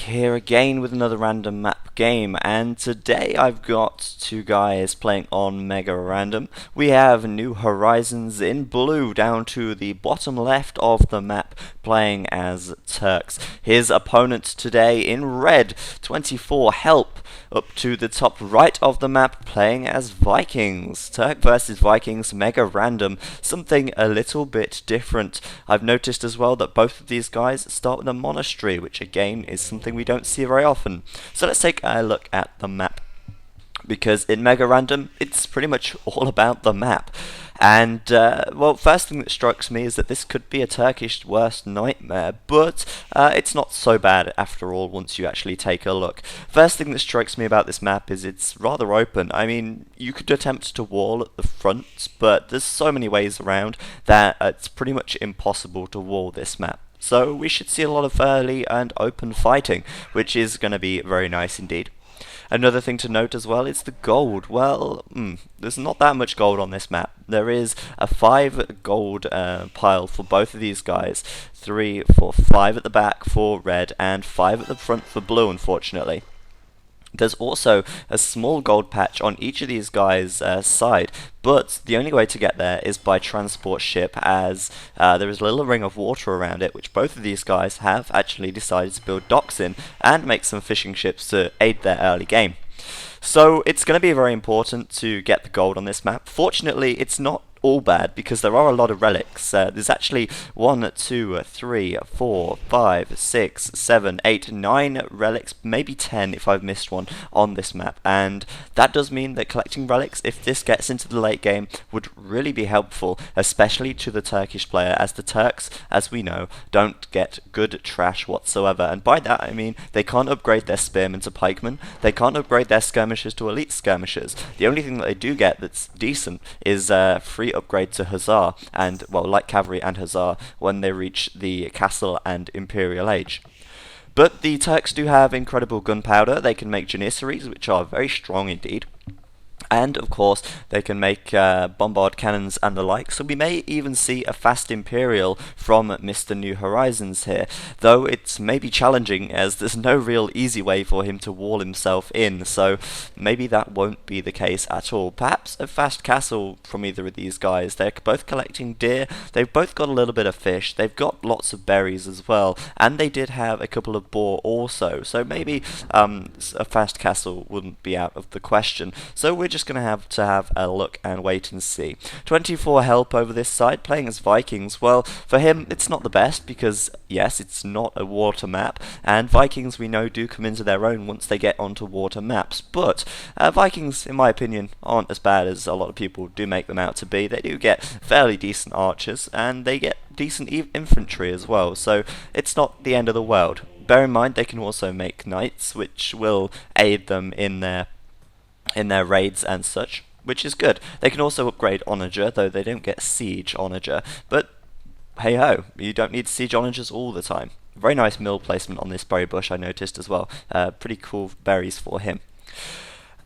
here again with another random map game, and today I've got two guys playing on Mega Random. We have New Horizons in blue down to the bottom left of the map playing as Turks. His opponent today in red, 24 Help, up to the top right of the map playing as Vikings. Turk versus Vikings, Mega Random, something a little bit different. I've noticed as well that both of these guys start with a monastery, which again is something we don't see very often. So let's take a look at the map, because in Mega Random it's pretty much all about the map. And, well, first thing that strikes me is that this could be a Turkish worst nightmare, but it's not so bad after all once you actually take a look. First thing that strikes me about this map is it's rather open. I mean, you could attempt to wall at the front, but there's so many ways around that it's pretty much impossible to wall this map. So we should see a lot of early and open fighting, which is going to be very nice indeed. Another thing to note as well is the gold. Well, there's not that much gold on this map. There is a 5 gold pile for both of these guys. 3, 4, 5 at the back for red, and 5 at the front for blue, unfortunately. There's also a small gold patch on each of these guys' side, but the only way to get there is by transport ship, as there is a little ring of water around it, which both of these guys have actually decided to build docks in and make some fishing ships to aid their early game. So it's going to be very important to get the gold on this map. Fortunately, it's not all bad, because there are a lot of relics. There's actually 1, 2, 3, 4, 5, 6, 7, 8, 9 relics, maybe 10 if I've missed one on this map, and that does mean that collecting relics, if this gets into the late game, would really be helpful, especially to the Turkish player, as the Turks, as we know, don't get good trash whatsoever. And by that I mean they can't upgrade their spearmen to pikemen, they can't upgrade their skirmishers to elite skirmishers. The only thing that they do get that's decent is free upgrade to Hussar, and, well, light cavalry and Hussar when they reach the castle and Imperial Age. But the Turks do have incredible gunpowder. They can make janissaries, which are very strong indeed. And, of course, they can make bombard cannons and the like, so we may even see a fast Imperial from Mr. New Horizons here, though it's maybe challenging as there's no real easy way for him to wall himself in, so maybe that won't be the case at all. Perhaps a fast castle from either of these guys. They're both collecting deer, they've both got a little bit of fish, they've got lots of berries as well, and they did have a couple of boar also, so maybe a fast castle wouldn't be out of the question. So we're just going to have a look and wait and see. 24 Help over this side, playing as Vikings. Well, for him, it's not the best, because, yes, it's not a water map, and Vikings, we know, do come into their own once they get onto water maps, but Vikings, in my opinion, aren't as bad as a lot of people do make them out to be. They do get fairly decent archers, and they get decent infantry as well, so it's not the end of the world. Bear in mind, they can also make knights, which will aid them in their raids and such, which is good. They can also upgrade onager, though they don't get siege onager, but hey ho, you don't need siege onagers all the time. Very nice mill placement on this berry bush, I noticed as well. Pretty cool berries for him.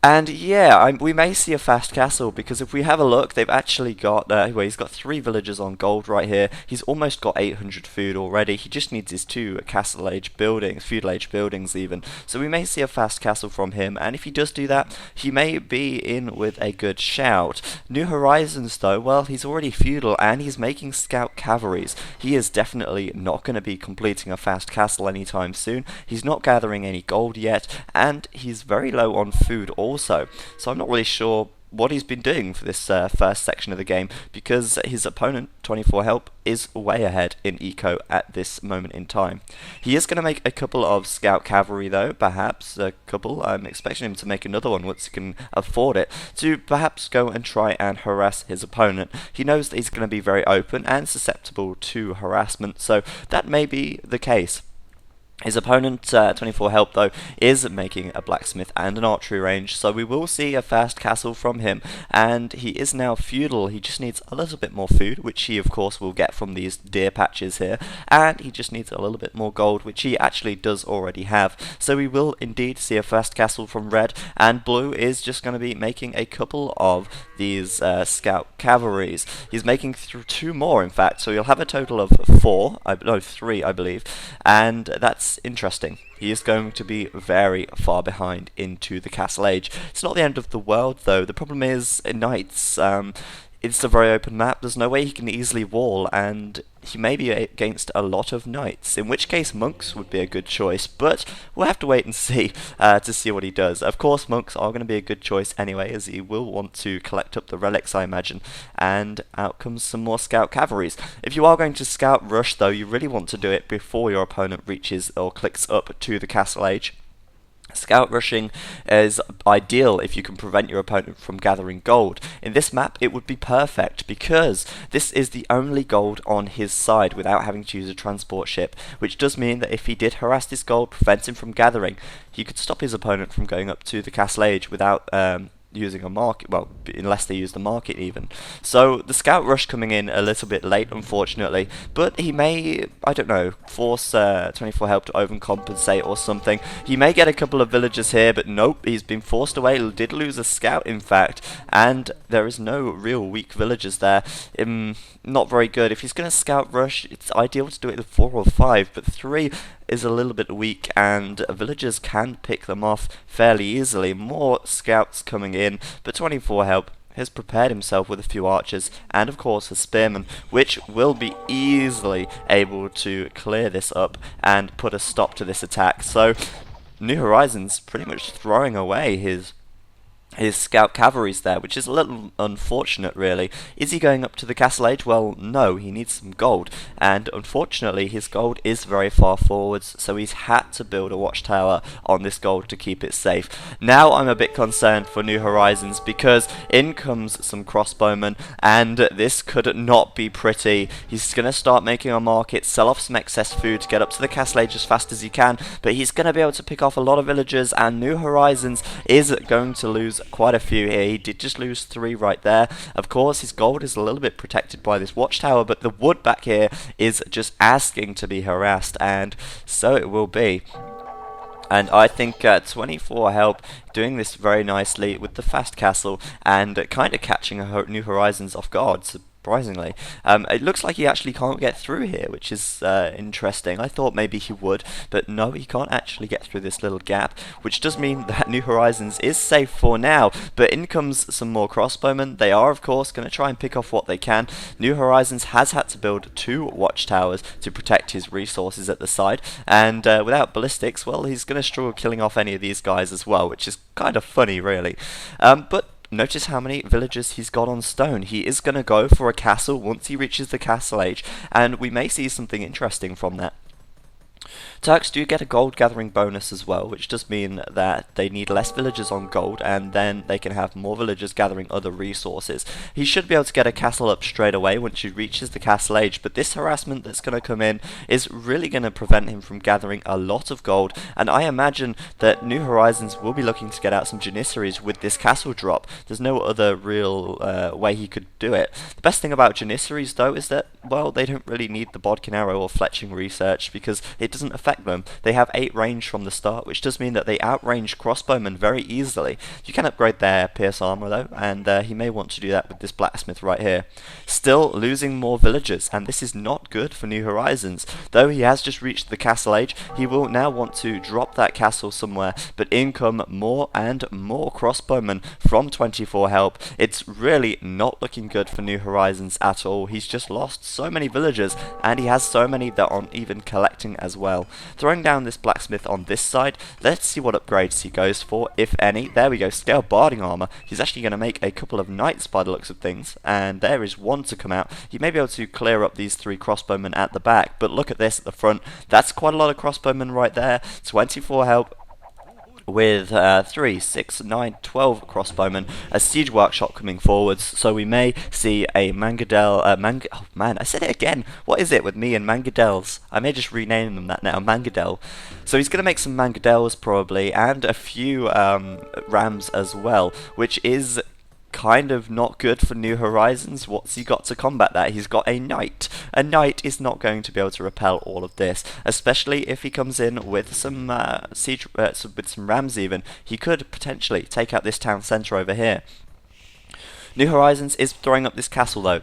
And yeah, we may see a fast castle, because if we have a look, they've actually got, well, he's got 3 villagers on gold right here. He's almost got 800 food already. He just needs his 2 castle age buildings, feudal age buildings even. So we may see a fast castle from him, and if he does do that, he may be in with a good shout. New Horizons though, well, he's already feudal and he's making scout cavalries. He is definitely not going to be completing a fast castle anytime soon. He's not gathering any gold yet, and he's very low on food also. So I'm not really sure what he's been doing for this first section of the game, because his opponent, 24 Help, is way ahead in eco at this moment in time. He is going to make a couple of scout cavalry though, perhaps a couple. I'm expecting him to make another one once he can afford it, to perhaps go and try and harass his opponent. He knows that he's going to be very open and susceptible to harassment, so that may be the case. His opponent, 24 Help, though, is making a blacksmith and an archery range, so we will see a fast castle from him, and he is now feudal. He just needs a little bit more food, which he, of course, will get from these deer patches here, and he just needs a little bit more gold, which he actually does already have. So we will indeed see a fast castle from red, and blue is just going to be making a couple of these scout cavalries. He's making 2 more, in fact, so you'll have a total of 3, I believe, and that's that's interesting. He is going to be very far behind into the Castle Age. It's not the end of the world, though. The problem is knights. It's a very open map. There's no way he can easily wall, and he may be against a lot of knights, in which case monks would be a good choice, but we'll have to wait and see to see what he does. Of course, monks are going to be a good choice anyway, as he will want to collect up the relics, I imagine, and out comes some more scout cavalries. If you are going to scout rush, though, you really want to do it before your opponent reaches or clicks up to the Castle Age. Scout rushing is ideal if you can prevent your opponent from gathering gold. In this map it would be perfect because this is the only gold on his side without having to use a transport ship, which does mean that if he did harass this gold, prevent him from gathering, he could stop his opponent from going up to the Castle Age without using a market, well, unless they use the market even. So the scout rush coming in a little bit late, unfortunately, but he may, I don't know, force 24 help to overcompensate or something. He may get a couple of villagers here, but nope, he's been forced away. He did lose a scout, in fact, and there is no real weak villagers there. Not very good. If he's going to scout rush, it's ideal to do it with 4 or 5, but 3 is a little bit weak, and villagers can pick them off fairly easily. More scouts coming in, but 24 help has prepared himself with a few archers and of course a spearman, which will be easily able to clear this up and put a stop to this attack. So New Horizons pretty much throwing away his scout cavalries there, which is a little unfortunate really. Is he going up to the Castle Age? Well, no, he needs some gold, and unfortunately his gold is very far forwards, so he's had to build a watchtower on this gold to keep it safe. Now I'm a bit concerned for New Horizons because in comes some crossbowmen, and this could not be pretty. He's going to start making a market, sell off some excess food to get up to the Castle Age as fast as he can, but he's going to be able to pick off a lot of villagers, and New Horizons is going to lose quite a few here. He did just lose 3 right there. Of course, his gold is a little bit protected by this watchtower, but the wood back here is just asking to be harassed, and so it will be. And I think 24 help doing this very nicely with the fast castle and kind of catching New Horizons off guard. Surprisingly, it looks like he actually can't get through here, which is interesting. I thought maybe he would, but no, he can't actually get through this little gap, which does mean that New Horizons is safe for now. But in comes some more crossbowmen. They are, of course, going to try and pick off what they can. New Horizons has had to build 2 watchtowers to protect his resources at the side, and without ballistics, well, he's going to struggle killing off any of these guys as well, which is kind of funny, really. But notice how many villagers he's got on stone. He is going to go for a castle once he reaches the Castle Age, and we may see something interesting from that. Turks do get a gold gathering bonus as well, which does mean that they need less villagers on gold, and then they can have more villagers gathering other resources. He should be able to get a castle up straight away once he reaches the Castle Age, but this harassment that's going to come in is really going to prevent him from gathering a lot of gold, and I imagine that New Horizons will be looking to get out some Janissaries with this castle drop. There's no other real way he could do it. The best thing about Janissaries, though, is that, well, they don't really need the bodkin arrow or fletching research because it doesn't affect them. They have 8 range from the start, which does mean that they outrange crossbowmen very easily. You can upgrade their pierce armor though, and he may want to do that with this blacksmith right here. Still losing more villagers, and this is not good for New Horizons. Though he has just reached the Castle Age, he will now want to drop that castle somewhere, but in come more and more crossbowmen from 24 help. It's really not looking good for New Horizons at all. He's just lost so many villagers, and he has so many that aren't even collecting as well. Throwing down this blacksmith on this side, let's see what upgrades he goes for, if any. There we go, scale barding armor. He's actually going to make a couple of knights by the looks of things, and there is one to come out. He may be able to clear up these 3 crossbowmen at the back, but look at this at the front. That's quite a lot of crossbowmen right there. 24 help with 3, 6, 9, 12 crossbowmen, a siege workshop coming forwards, so we may see a Mangadel, oh man, I said it again, what is it with me and Mangadels? I may just rename them that now, Mangadel. So he's going to make some Mangadels probably, and a few rams as well, which is kind of not good for New Horizons. What's he got to combat that? He's got a knight. A knight is not going to be able to repel all of this, especially if he comes in with some siege, with some rams even. He could potentially take out this town centre over here. New Horizons is throwing up this castle though.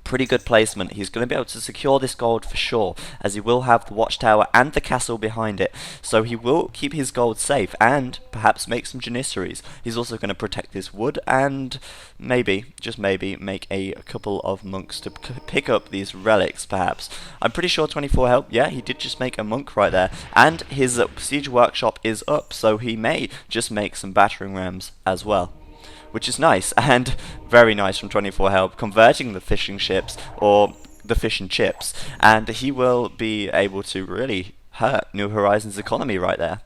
Pretty good placement. He's going to be able to secure this gold for sure, as he will have the watchtower and the castle behind it. So he will keep his gold safe and perhaps make some janissaries. He's also going to protect this wood and maybe, just maybe, make a couple of monks to pick up these relics perhaps. I'm pretty sure 24 help, yeah, he did just make a monk right there. And his siege workshop is up, so he may just make some battering rams as well, which is nice, and very nice from 24 help, converting the fishing ships, or the fish and chips, and he will be able to really hurt New Horizons' economy right there.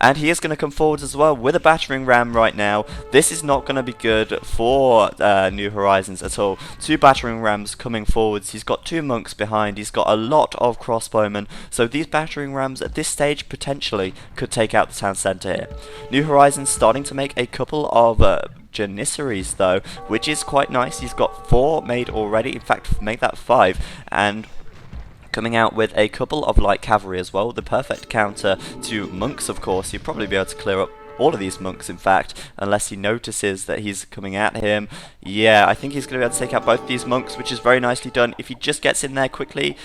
And he is going to come forwards as well with a battering ram right now. This is not going to be good for New Horizons at all. 2 battering rams coming forwards. He's got 2 monks behind. He's got a lot of crossbowmen. So these battering rams at this stage potentially could take out the town centre here. New Horizons starting to make a couple of janissaries though, which is quite nice. He's got 4 made already. In fact, make that 5. And coming out with a couple of light cavalry as well, the perfect counter to monks of course. He'll probably be able to clear up all of these monks in fact, unless he notices that he's coming at him. Yeah, I think he's going to be able to take out both these monks, which is very nicely done. If he just gets in there quickly,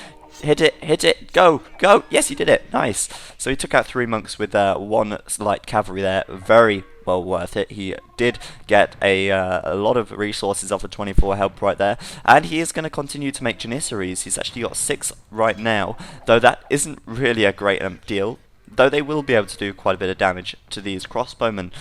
hit it, go, yes he did it, nice. So he took out 3 monks with 1 light cavalry there, very well worth it. He did get a lot of resources off of 24 help right there, and he is going to continue to make janissaries. He's actually got 6 right now, though that isn't really a great deal, though they will be able to do quite a bit of damage to these crossbowmen.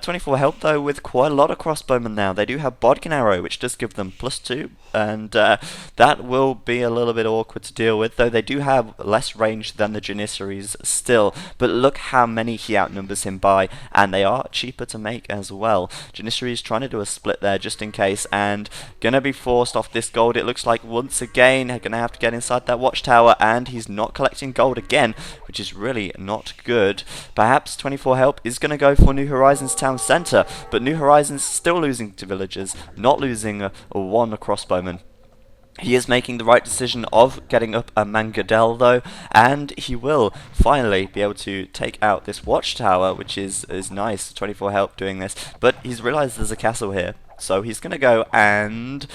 24 help though with quite a lot of crossbowmen now. They do have bodkin arrow, which does give them +2, and that will be a little bit awkward to deal with, though they do have less range than the janissaries still. But look how many he outnumbers him by, and they are cheaper to make as well. Janissaries trying to do a split there just in case, and gonna be forced off this gold, it looks like once again. Gonna have to get inside that watchtower, and he's not collecting gold again, which is really not good. Perhaps 24 help is going to go for New Horizons town centre, but New Horizons still losing to villagers, not losing a 1 crossbowman. He is making the right decision of getting up a Mangadel though, and he will finally be able to take out this watchtower, which is nice. 24 help doing this, but he's realised there's a castle here, so he's going to go and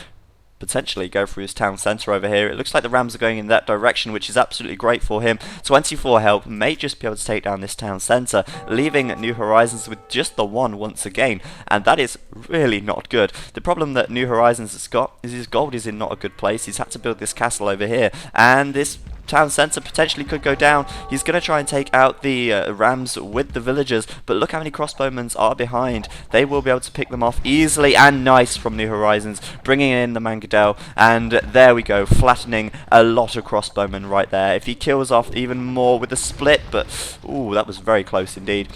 potentially go through his town centre over here. It looks like the rams are going in that direction, which is absolutely great for him. 24 help may just be able to take down this town centre, leaving New Horizons with just the 1 once again, and that is really not good. The problem that New Horizons has got is his gold is in not a good place. He's had to build this castle over here, and this town centre potentially could go down. He's going to try and take out the rams with the villagers, but look how many crossbowmen are behind. They will be able to pick them off easily, and nice from New Horizons, bringing in the Mangadel, and there we go, flattening a lot of crossbowmen right there. If he kills off even more with the split, but ooh, that was very close indeed.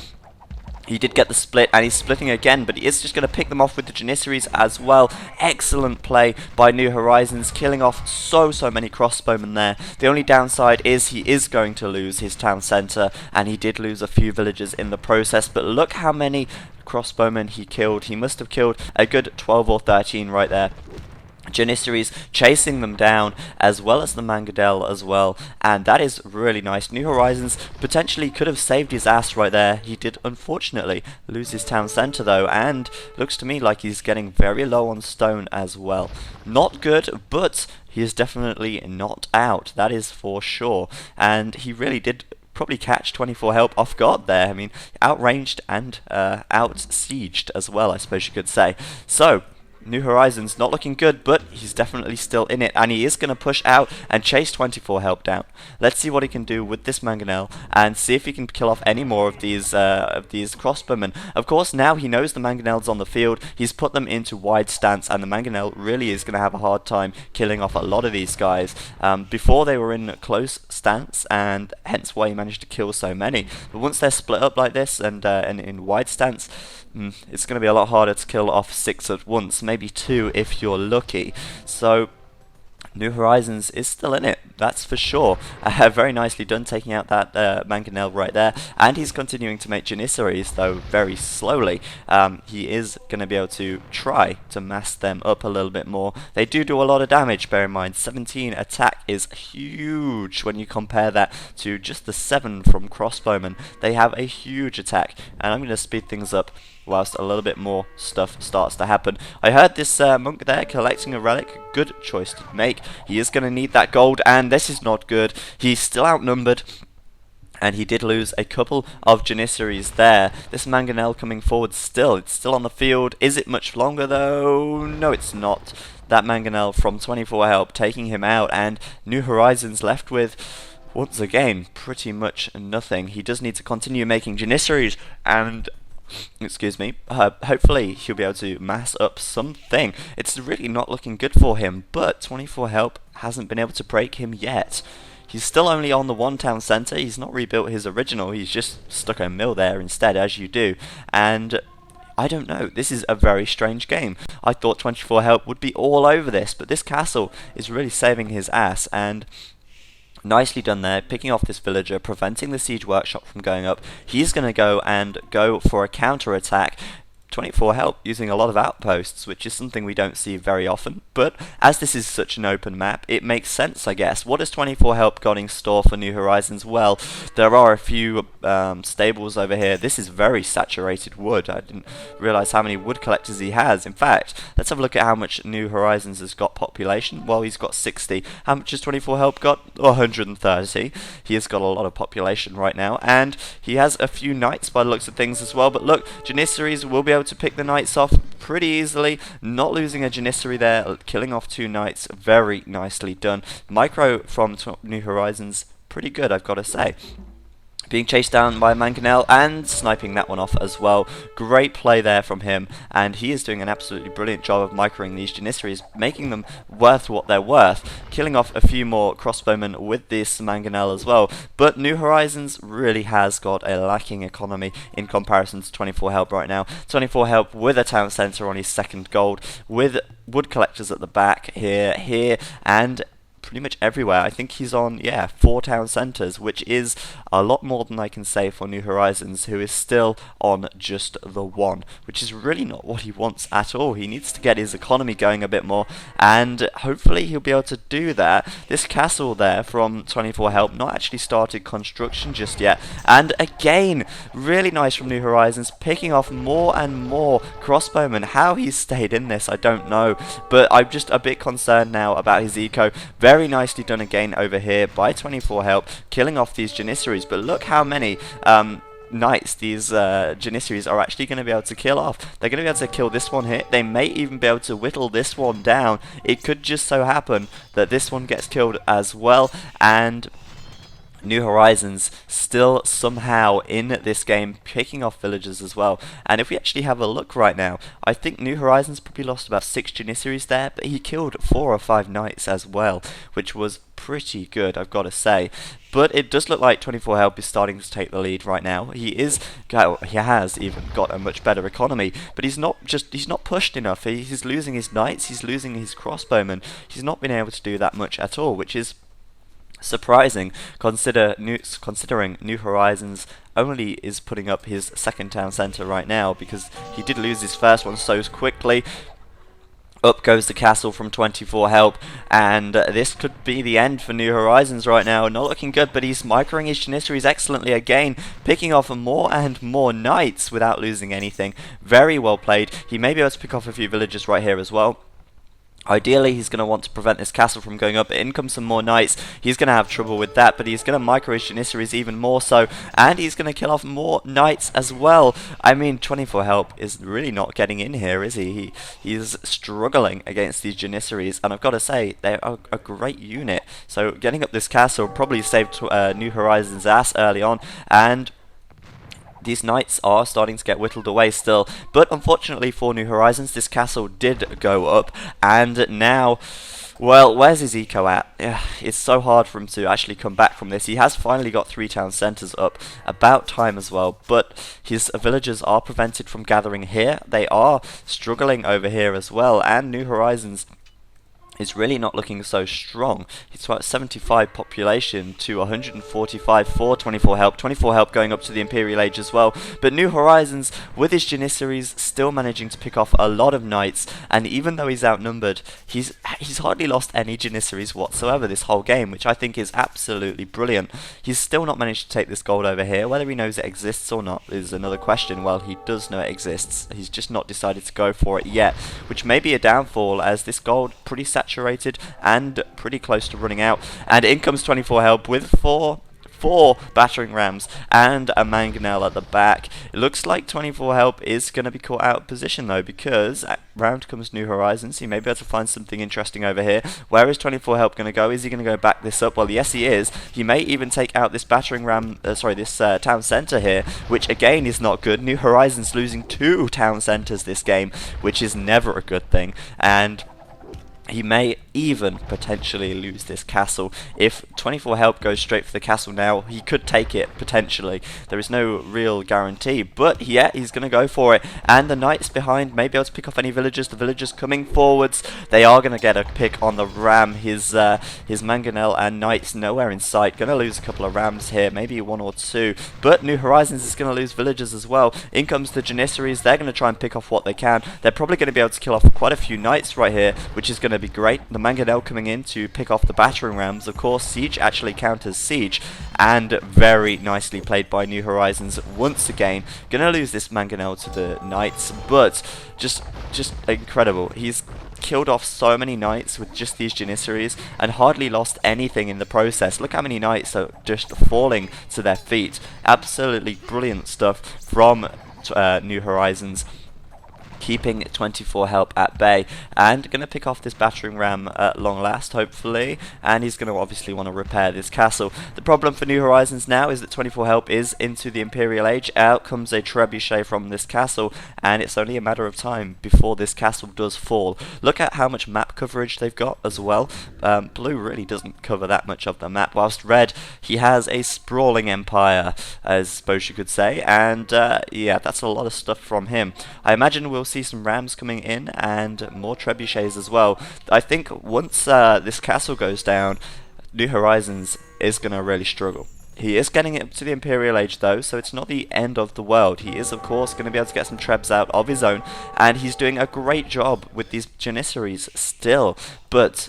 He did get the split, and he's splitting again, but he is just going to pick them off with the janissaries as well. Excellent play by New Horizons, killing off so many crossbowmen there. The only downside is he is going to lose his town centre, and he did lose a few villagers in the process, but look how many crossbowmen he killed. He must have killed a good 12 or 13 right there. Janissaries chasing them down, as well as the Mangadel as well, and that is really nice. New Horizons potentially could have saved his ass right there. He did unfortunately lose his town centre though, and looks to me like he's getting very low on stone as well. Not good, but he is definitely not out, that is for sure, and he really did probably catch 24 help off guard there. I mean, outranged and out-sieged as well, I suppose you could say. So New Horizons not looking good, but he's definitely still in it, and he is going to push out and chase 24 help down. Let's see what he can do with this Mangonel, and see if he can kill off any more of these crossbowmen. Of course, now he knows the Mangonel's on the field, he's put them into wide stance, and the Mangonel really is going to have a hard time killing off a lot of these guys. Before they were in close stance, and hence why he managed to kill so many. But once they're split up like this, and in wide stance, it's going to be a lot harder to kill off 6 at once, maybe 2 if you're lucky. So New Horizons is still in it, that's for sure. Very nicely done taking out that Mangonel right there. And he's continuing to make Janissaries, though very slowly. He is going to be able to try to mass them up a little bit more. They do a lot of damage, bear in mind. 17 attack is huge when you compare that to just the 7 from Crossbowmen. They have a huge attack, and I'm going to speed things up whilst a little bit more stuff starts to happen. I heard this monk there collecting a relic. Good choice to make. He is going to need that gold, and this is not good. He's still outnumbered, and he did lose a couple of Janissaries there. This Mangonel coming forward still. It's still on the field. Is it much longer though? No, it's not. That Mangonel from 24 help taking him out, and New Horizons left with, once again, pretty much nothing. He does need to continue making Janissaries, and excuse me, hopefully he'll be able to mass up something. It's really not looking good for him, but 24 help hasn't been able to break him yet. He's still only on the one town centre. He's not rebuilt his original. He's just stuck a mill there instead, as you do. And I don't know, this is a very strange game. I thought 24 help would be all over this, but this castle is really saving his ass, and nicely done there, picking off this villager, preventing the siege workshop from going up. He's going to go for a counter attack. 24 help using a lot of outposts, which is something we don't see very often, but as this is such an open map, it makes sense, I guess. What has 24 help got in store for New Horizons? Well, there are a few stables over here. This is very saturated wood. I didn't realise how many wood collectors he has. In fact, let's have a look at how much New Horizons has got population. Well, he's got 60. How much has 24 help got? 130. He has got a lot of population right now, and he has a few knights by the looks of things as well. But look, Janissaries will be able to pick the knights off pretty easily, not losing a Janissary there, killing off 2 knights, very nicely done. Micro from New Horizons, pretty good, I've got to say. Being chased down by Mangonel and sniping that one off as well. Great play there from him, and he is doing an absolutely brilliant job of microing these Janissaries, making them worth what they're worth, killing off a few more crossbowmen with this Mangonel as well. But New Horizons really has got a lacking economy in comparison to 24 help right now. 24 help with a town centre on his second gold, with wood collectors at the back here, and pretty much everywhere. I think he's on, 4 town centres, which is a lot more than I can say for New Horizons, who is still on just the 1, which is really not what he wants at all. He needs to get his economy going a bit more, and hopefully he'll be able to do that. This castle there from 24 help not actually started construction just yet, and again, really nice from New Horizons, picking off more and more crossbowmen. How he's stayed in this, I don't know, but I'm just a bit concerned now about his eco. Very nicely done again over here by 24 help, killing off these Janissaries, but look how many knights these Janissaries are actually going to be able to kill off. They're going to be able to kill this one here. They may even be able to whittle this one down. It could just so happen that this one gets killed as well, and New Horizons still somehow in this game, picking off villagers as well. And if we actually have a look right now, I think New Horizons probably lost about 6 Janissaries there, but he killed 4 or 5 knights as well, which was pretty good, I've got to say. But it does look like 24 help is starting to take the lead right now. He has even got a much better economy, but he's not pushed enough. He's losing his knights, he's losing his crossbowmen. He's not been able to do that much at all, which is surprising, considering New Horizons only is putting up his second town centre right now, because he did lose his first one so quickly. Up goes the castle from 24 help, and this could be the end for New Horizons right now. Not looking good, but he's microing his Janissaries excellently again, picking off more and more knights without losing anything. Very well played. He may be able to pick off a few villagers right here as well. Ideally, he's going to want to prevent this castle from going up. In comes some more knights. He's going to have trouble with that, but he's going to micro his Janissaries even more so, and he's going to kill off more knights as well. I mean, 24 help is really not getting in here, is he? He's struggling against these Janissaries, and I've got to say, they are a great unit. So getting up this castle probably saved New Horizons' ass early on, and these knights are starting to get whittled away still, but unfortunately for New Horizons, this castle did go up, and now, well, where's his eco at? It's so hard for him to actually come back from this. He has finally got 3 town centres up, about time as well, but his villagers are prevented from gathering here. They are struggling over here as well, and New Horizons is really not looking so strong. It's about 75 population to 145 for 24 help. 24 help going up to the Imperial Age as well. But New Horizons, with his Janissaries, still managing to pick off a lot of knights. And even though he's outnumbered, he's hardly lost any Janissaries whatsoever this whole game, which I think is absolutely brilliant. He's still not managed to take this gold over here. Whether he knows it exists or not is another question. Well, he does know it exists. He's just not decided to go for it yet, which may be a downfall, as this gold pretty saturated and pretty close to running out. And in comes 24 help with four battering rams and a mangonel at the back. It looks like 24 help is going to be caught out of position though, because round comes New Horizons. He may be able to find something interesting over here. Where is 24 help going to go? Is he going to go back this up? Well, yes he is. He may even take out this battering ram, this town centre here, which again is not good. New Horizons losing 2 town centres this game, which is never a good thing. And he may even potentially lose this castle. If 24 help goes straight for the castle now, he could take it, potentially. There is no real guarantee, but yeah, he's going to go for it. And the knights behind may be able to pick off any villagers. The villagers coming forwards, they are going to get a pick on the ram. His mangonel and knights nowhere in sight. Going to lose a couple of rams here, maybe 1 or 2. But New Horizons is going to lose villagers as well. In comes the Janissaries. They're going to try and pick off what they can. They're probably going to be able to kill off quite a few knights right here, which is going to be great. The mangonel coming in to pick off the battering rams. Of course, siege actually counters siege, and very nicely played by New Horizons once again. Gonna lose this mangonel to the knights, but just incredible. He's killed off so many knights with just these Janissaries and hardly lost anything in the process. Look how many knights are just falling to their feet. Absolutely brilliant stuff from New Horizons, keeping 24 help at bay, and going to pick off this battering ram at long last, hopefully, and he's going to obviously want to repair this castle. The problem for New Horizons now is that 24 help is into the Imperial Age. Out comes a trebuchet from this castle, and it's only a matter of time before this castle does fall. Look at how much map coverage they've got as well. Blue really doesn't cover that much of the map, whilst red, he has a sprawling empire, I suppose you could say, and yeah, that's a lot of stuff from him. I imagine we'll see some rams coming in and more trebuchets as well. I think once this castle goes down, New Horizons is going to really struggle. He is getting it up to the Imperial Age though, so it's not the end of the world. He is of course going to be able to get some trebs out of his own, and he's doing a great job with these Janissaries still, but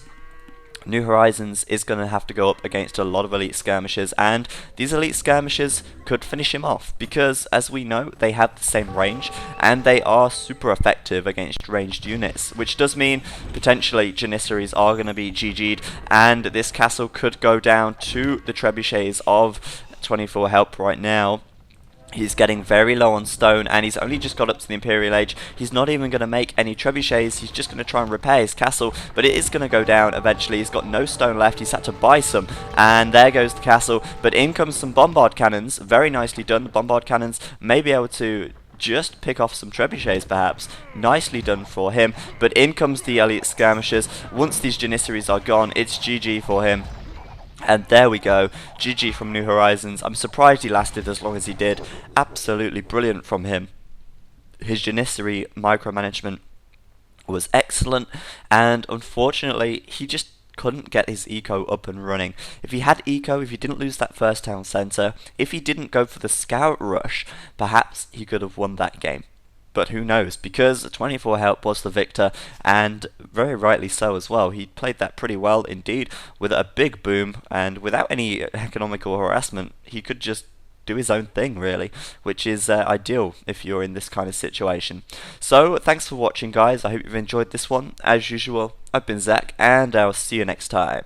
New Horizons is going to have to go up against a lot of elite skirmishers, and these elite skirmishers could finish him off, because as we know, they have the same range and they are super effective against ranged units, which does mean potentially Janissaries are going to be GG'd, and this castle could go down to the trebuchets of 24 help right now. He's getting very low on stone, and he's only just got up to the Imperial Age. He's not even going to make any trebuchets. He's just going to try and repair his castle, but it is going to go down eventually. He's got no stone left. He's had to buy some, and there goes the castle. But in comes some bombard cannons. Very nicely done. The bombard cannons may be able to just pick off some trebuchets perhaps. Nicely done for him. But in comes the elite skirmishers. Once these Janissaries are gone, it's GG for him. And there we go, GG from New Horizons. I'm surprised he lasted as long as he did. Absolutely brilliant from him. His Janissary micromanagement was excellent, and unfortunately he just couldn't get his eco up and running. If he had eco, if he didn't lose that first town centre, if he didn't go for the scout rush, perhaps he could have won that game. But who knows, because 24 help was the victor, and very rightly so as well. He played that pretty well indeed, with a big boom, and without any economical harassment, he could just do his own thing really, which is ideal if you're in this kind of situation. So thanks for watching guys, I hope you've enjoyed this one. As usual, I've been Zach, and I'll see you next time.